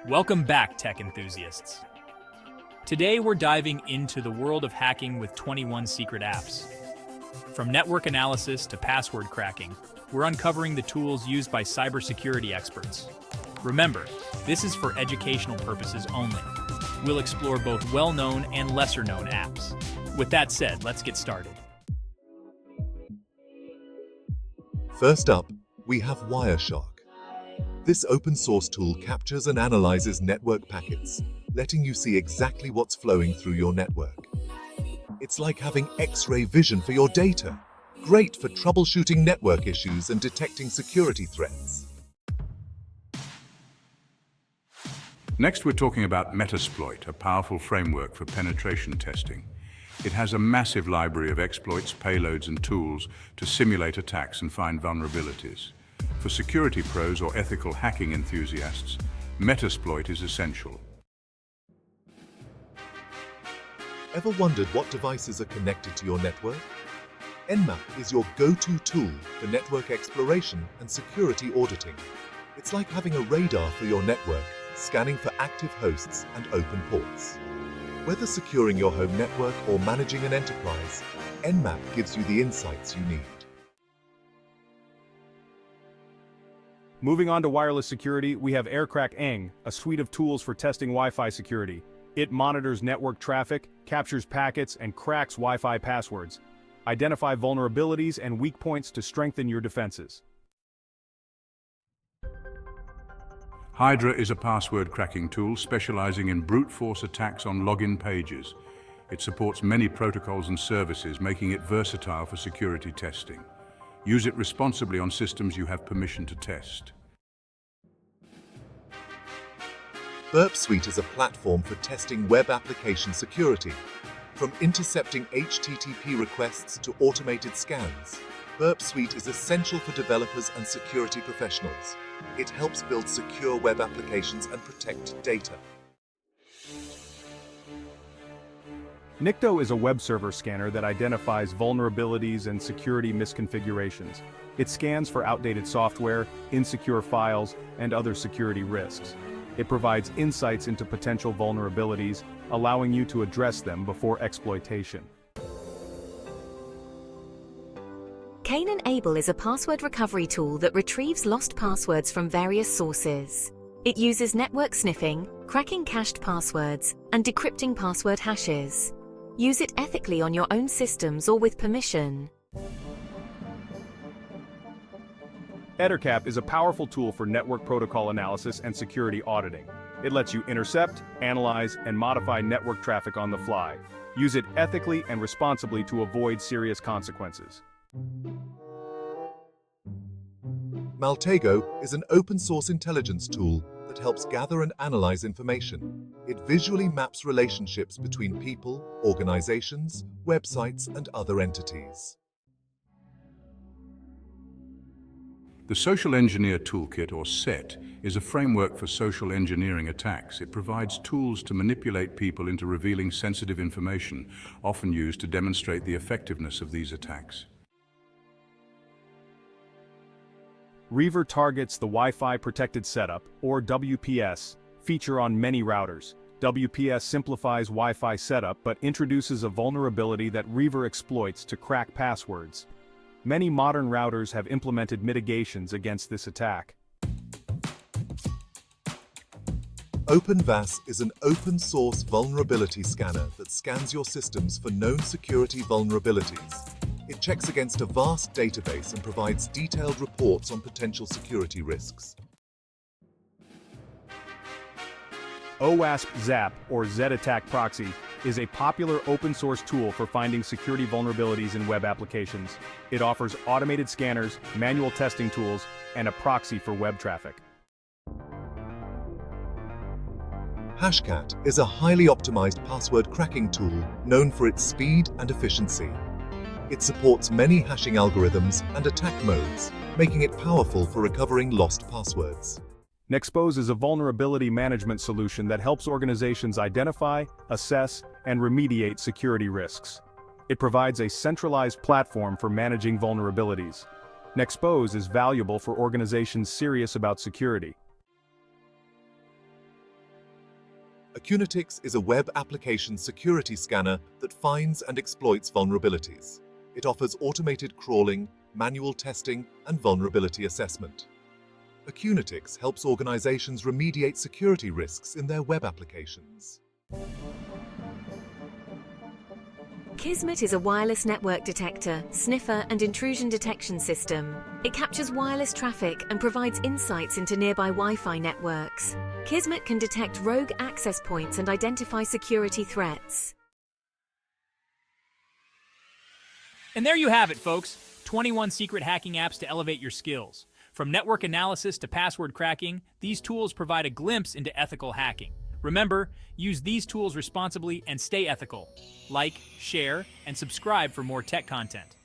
Welcome back, tech enthusiasts. Today we're diving into the world of hacking with 21 secret apps. From network analysis to password cracking, we're uncovering the tools used by cybersecurity experts. Remember, this is for educational purposes only. We'll explore both well-known and lesser-known apps. With that said, let's get started. First up, we have Wireshark. This open-source tool captures and analyzes network packets, letting you see exactly what's flowing through your network. It's like having X-ray vision for your data. Great for troubleshooting network issues and detecting security threats. Next, we're talking about Metasploit, a powerful framework for penetration testing. It has a massive library of exploits, payloads, and tools to simulate attacks and find vulnerabilities. For security pros or ethical hacking enthusiasts, Metasploit is essential. Ever wondered what devices are connected to your network? Nmap is your go-to tool for network exploration and security auditing. It's like having a radar for your network, scanning for active hosts and open ports. Whether securing your home network or managing an enterprise, Nmap gives you the insights you need. Moving on to wireless security, we have AirCrack, a suite of tools for testing Wi-Fi security. It monitors network traffic, captures packets, and cracks Wi-Fi passwords. Identify vulnerabilities and weak points to strengthen your defenses. Hydra is a password cracking tool specializing in brute force attacks on login pages. It supports many protocols and services, making it versatile for security testing. Use it responsibly on systems you have permission to test. Burp Suite is a platform for testing web application security. From intercepting HTTP requests to automated scans, Burp Suite is essential for developers and security professionals. It helps build secure web applications and protect data. Nikto is a web server scanner that identifies vulnerabilities and security misconfigurations. It scans for outdated software, insecure files, and other security risks. It provides insights into potential vulnerabilities, allowing you to address them before exploitation. Enable is a password recovery tool that retrieves lost passwords from various sources. It uses network sniffing, cracking cached passwords, and decrypting password hashes. Use it ethically on your own systems or with permission. EtherCap is a powerful tool for network protocol analysis and security auditing. It lets you intercept, analyze, and modify network traffic on the fly. Use it ethically and responsibly to avoid serious consequences. Maltego is an open-source intelligence tool that helps gather and analyze information. It visually maps relationships between people, organizations, websites, and other entities. The Social Engineer Toolkit, or SET, is a framework for social engineering attacks. It provides tools to manipulate people into revealing sensitive information, often used to demonstrate the effectiveness of these attacks. Reaver targets the Wi-Fi Protected Setup, or WPS, feature on many routers. WPS simplifies Wi-Fi setup but introduces a vulnerability that Reaver exploits to crack passwords. Many modern routers have implemented mitigations against this attack. OpenVAS is an open-source vulnerability scanner that scans your systems for known security vulnerabilities. It checks against a vast database and provides detailed reports on potential security risks. OWASP-ZAP, or Z-Attack Proxy, is a popular open-source tool for finding security vulnerabilities in web applications. It offers automated scanners, manual testing tools, and a proxy for web traffic. Hashcat is a highly optimized password cracking tool known for its speed and efficiency. It supports many hashing algorithms and attack modes, making it powerful for recovering lost passwords. Nexpose is a vulnerability management solution that helps organizations identify, assess, and remediate security risks. It provides a centralized platform for managing vulnerabilities. Nexpose is valuable for organizations serious about security. Acunetix is a web application security scanner that finds and exploits vulnerabilities. It offers automated crawling, manual testing, and vulnerability assessment. Acunetix helps organizations remediate security risks in their web applications. Kismet is a wireless network detector, sniffer, and intrusion detection system. It captures wireless traffic and provides insights into nearby Wi-Fi networks. Kismet can detect rogue access points and identify security threats. And there you have it, folks. 21 secret hacking apps to elevate your skills. From network analysis to password cracking, these tools provide a glimpse into ethical hacking. Remember, use these tools responsibly and stay ethical. Like, share, and subscribe for more tech content.